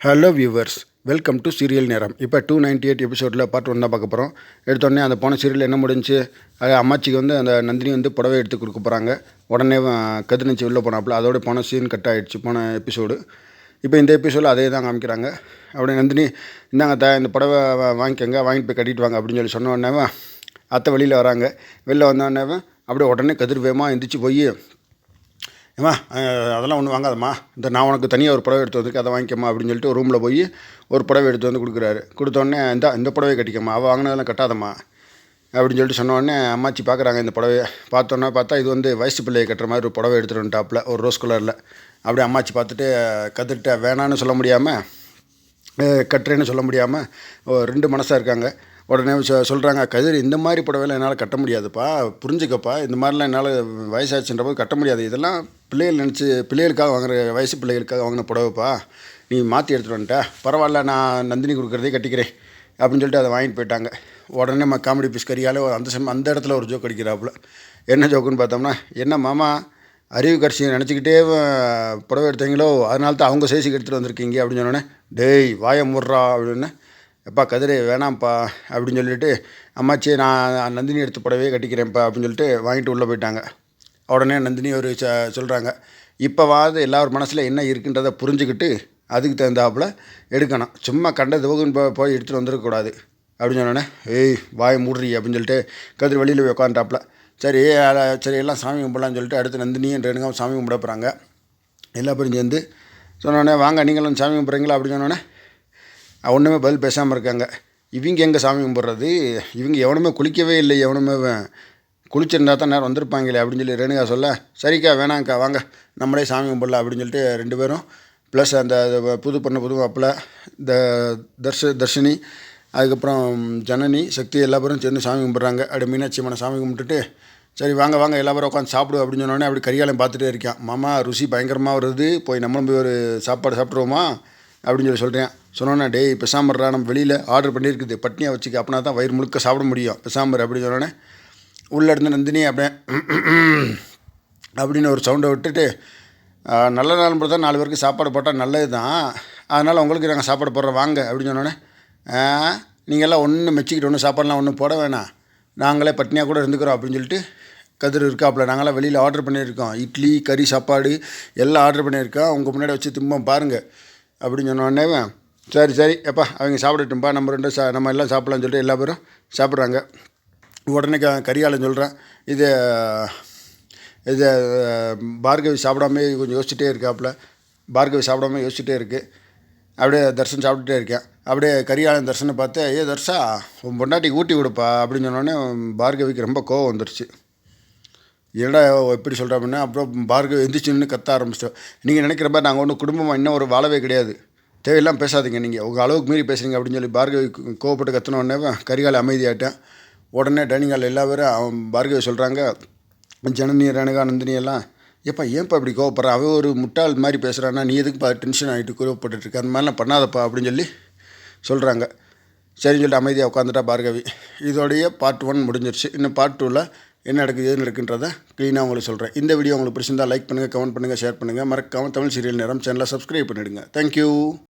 Hello viewers, welcome to serial நேரம். இப்போ 298 எபிசோடில் பார்ட் 1 தான் பார்க்க போகிறோம். எடுத்தோடனே அந்த போன சீரியல் என்ன முடிஞ்சு, அம்மாச்சிக்கு அந்த நந்தினி புடவை எடுத்து கொடுக்க போகிறாங்க. உடனே கதிர்ச்சி உள்ளே போனாப்புல, அதோட போன சீன் கட் ஆகிடுச்சு போன எபிசோடு. இப்போ இந்த எபிசோடில் அதே தான் காமிக்கிறாங்க. அப்படியே நந்தினி இந்தாங்க இந்த புடவை வாங்கிக்கோங்க, வாங்கிட்டு போய் கட்டிட்டு வாங்க அப்படின்னு சொன்ன உடனே அத்தை வெளியில் வராங்க. வெளில வந்தோடனே அப்படியே உடனே கதிர் வேகமாக எந்திரிச்சு போய், ஏம்மா அதெல்லாம் ஒன்றும் வாங்காதம்மா, நான் உனக்கு தனியாக ஒரு புடவை எடுத்து வந்திருக்கேன், அதை வாங்கிக்கம்மா அப்படின்னு சொல்லிட்டு ரூமில் போய் ஒரு புடவை எடுத்து கொடுக்குறாரு. கொடுத்தோடனே இந்த புடவை கட்டிக்கம்மா, அவள் வாங்கினதெல்லாம் கட்டாதம்மா அப்படின்னு சொல்லிட்டு சொன்னோடனே அம்மாச்சி பார்க்குறாங்க. இந்த புடவையை பார்த்தா இது வயசு பிள்ளையை கட்டுற மாதிரி ஒரு புடவை எடுத்துகிட்டு வந்துட்டாப்பில், ஒரு ரோஸ் கலரில். அப்படியே அம்மாச்சி பார்த்துட்டு கற்றுக்கிட்ட வேணான்னு சொல்ல முடியாமல், கட்டுறேன்னு சொல்ல முடியாமல் ரெண்டு மனசாக இருக்காங்க. உடனே சொல்கிறாங்க, கதிர் இந்த மாதிரி புடவைலாம் என்னால் கட்ட முடியாதுப்பா, புரிஞ்சுக்கப்பா, இந்த மாதிரிலாம் என்னால் வயசாச்சுன்ற போது கட்ட முடியாது, இதெல்லாம் பிள்ளைகளுக்காக வாங்குற வயசு பிள்ளைகளுக்காக வாங்கின புடவைப்பா, நீ மாற்றி எடுத்துகிட்டு வந்துட்டா, பரவாயில்ல, நான் நந்தினி கொடுக்குறதே கட்டிக்கிறேன் அப்படின்னு சொல்லிட்டு அதை வாங்கிட்டு போயிட்டாங்க. உடனே காமெடி பீஸ் கரியால் அந்த இடத்துல ஒரு ஜோக் அடிக்கிறாப்புல. என்ன ஜோக்குன்னு பார்த்தோம்னா, என்ன மாமா அறிவு கட்சியை நினச்சிக்கிட்டே புடவை எடுத்தீங்களோ, அதனால தான் அவங்க சைஸுக்கு எடுத்துகிட்டு வந்திருக்கீங்க அப்படின்னு சொன்னோன்னே, டேய் வாயை முடுறா அப்படின்னு, எப்பா கதிரே வேணாம்ப்பா அப்படின்னு சொல்லிட்டு, அம்மாச்சி நான் நந்தினி எடுத்து புடவையே கட்டிக்கிறேன்ப்பா அப்படின்னு சொல்லிட்டு வாங்கிட்டு உள்ளே போயிட்டாங்க. உடனே நந்தினி ஒரு சொல்கிறாங்க, இப்போவாது எல்லார் மனசில் என்ன இருக்குன்றதை புரிஞ்சுக்கிட்டு அதுக்கு தகுந்தாப்புல எடுக்கணும், சும்மா கண்ட துவகுன்னு போய் எடுத்துகிட்டு வந்துடக்கூடாது அப்படின்னு சொன்னோன்னே, ஏய் வாயை மூடுறி அப்படின்னு சொல்லிட்டு கதிர் வெளியில் போய் உட்காந்துட்டாப்புல. சரி எல்லாம் சாமி கும்பிடலான்னு சொல்லிட்டு அடுத்து நந்தினியும் ரேணுகாவும் சாமி கும்பிட போகிறாங்க. எல்லா பேரும் சேர்ந்து சொன்னோடனே, வாங்க நீங்களும் சாமி கும்பிட்றீங்களா அப்படின்னு சொன்னோன்னே ஒன்றுமே பதில் பேசாமல் இருக்காங்க. இவங்க எங்கே சாமி கும்பிட்றது, இவங்க எவனுமே குளிக்கவே இல்லை, எவனுமே குளிச்சிருந்தா தான் நேரம் வந்திருப்பாங்களே அப்படின்னு சொல்லி ரேணுகா சொல்ல, சரிக்கா வேணாங்க்கா வாங்க நம்மளே சாமி கும்பிடலாம் அப்படின்னு சொல்லிட்டு ரெண்டு பேரும் ப்ளஸ் அந்த புது மாப்பிள்ளை இந்த தர்ஷினி, அதுக்கப்புறம் ஜனனி, சக்தி எல்லா பேரும் சேர்ந்து சாமி கும்பிட்றாங்க. அப்படி மீனாட்சி அம்மனை சாமி கும்பிட்டுட்டு, சரி வாங்க எல்லா பேரும் உட்காந்து சாப்பிடு அப்படின்னு சொன்னோடனே அப்படி கரிகாலம் பார்த்துட்டே இருக்கான். மாமா ருசி பயங்கரமாக வருது, போய் நம்மளும் போய் ஒரு சாப்பாடு சாப்பிட்ருவோமா அப்படின்னு சொல்கிறேன். சொன்னோன்னே, டேய் பெசாமர்றா, நம்ம வெளியில் ஆர்டர் பண்ணியிருக்குது, பட்னியாக வச்சுக்க, அப்படின்னா தான் வயிறு முழுக்க சாப்பிட முடியும், பெசாமர் அப்படின்னு சொன்னோன்னே உள்ளே இருந்து நந்தினி அப்படியே அப்படின்னு ஒரு சவுண்டை விட்டுட்டு, நல்ல நாள் போது தான் 4 பேருக்கு சாப்பாடு போட்டால் நல்லது தான், அதனால் உங்களுக்கு நாங்கள் சாப்பாடு போடுறோம் வாங்க அப்படின்னு சொன்னோன்னே, நீங்கள்லாம் ஒன்றும் மெச்சிக்கிட்டு ஒன்றும் சாப்பாடெலாம் ஒன்றும் போட வேணாம், நாங்களே பட்னியாக கூட இருந்துக்கிறோம் அப்படின்னு சொல்லிட்டு கதிர் இருக்காப்புல. நாங்களாம் வெளியில் ஆர்டர் பண்ணியிருக்கோம், இட்லி கறி சாப்பாடு எல்லாம் ஆர்டர் பண்ணியிருக்கோம், உங்கள் முன்னாடி வச்சு திம்பம் பாருங்கள் அப்படின்னு சொன்னோடனே, சரி எப்பா அவங்க சாப்பிடட்டும்பா, நம்ம எல்லாம் சாப்பிட்லான்னு சொல்லிட்டு எல்லா பேரும் சாப்பிட்றாங்க. உடனே கரிகாலன் சொல்கிறேன், இது பார்கவி சாப்பிடாமே கொஞ்சம் யோசிச்சுட்டே இருக்காப்புல. பார்கவி சாப்பிடாம யோசிச்சுட்டே இருக்குது. அப்படியே தர்ஷன் சாப்பிட்டுட்டே இருக்கேன். அப்படியே கரிகாலன் தர்ஷனை பார்த்து, தர்ஷா உன் பொண்டாட்டிக்கு ஊட்டி கொடுப்பா அப்படின்னு சொன்னோடனே பார்கவிக்கு ரொம்ப கோவம் வந்துருச்சு. என்னடா எப்படி சொல்கிறேன் அப்படின்னா, அப்புறம் பார்கவி எந்திரிச்சுன்னு கத்த ஆரம்பிச்சிட்டோம். நீங்கள் நினைக்கிற மாதிரி நாங்கள் ஒன்றும் குடும்பமாக இன்னும் ஒரு வாழவே கிடையாது, தேவையெல்லாம் பேசாதீங்க, நீங்கள் உங்கள் அளவுக்கு மீறி பேசுகிறீங்க அப்படின்னு சொல்லி பார்கவி கோவப்பட்டு கத்தினோடனே கரிகால அமைதியாகிட்டேன். உடனே டைனிங் ஹாலில் எல்லா பேரும் அவன் பார்கவி சொல்கிறாங்க, ஜனனி ரேணுகா நந்தினி எல்லாம், ஏன்ப்பா இப்படி கோவப்படுற, அவன் ஒரு முட்டாள் மாதிரி பேசுகிறான்னா நீ எதுக்குப்பா டென்ஷன் ஆகிட்டு கோவப்பட்டுருக்கு, அந்த மாதிரிலாம் பண்ணாதப்பா அப்படின்னு சொல்லி சொல்கிறாங்க. சரின்னு சொல்லிட்டு அமைதியாக உட்காந்துட்டா பார்கவி. இதோடைய பார்ட் 1 முடிஞ்சிருச்சு. இன்னும் பார்ட் 2ல் என்ன நடக்குது ஏது நடக்குன்றதை க்ளீனாக உங்களுக்கு சொல்கிறேன். இந்த வீடியோ உங்களுக்கு பிடிச்சிருந்தால் லைக் பண்ணுங்கள், கமெண்ட் பண்ணுங்கள், ஷேர் பண்ணுங்கள். மறக்காமல் தமிழ் சீரியல் நேரம் சேனலை சப்ஸ்கிரைப் பண்ணிவிடுங்க. தேங்க்யூ.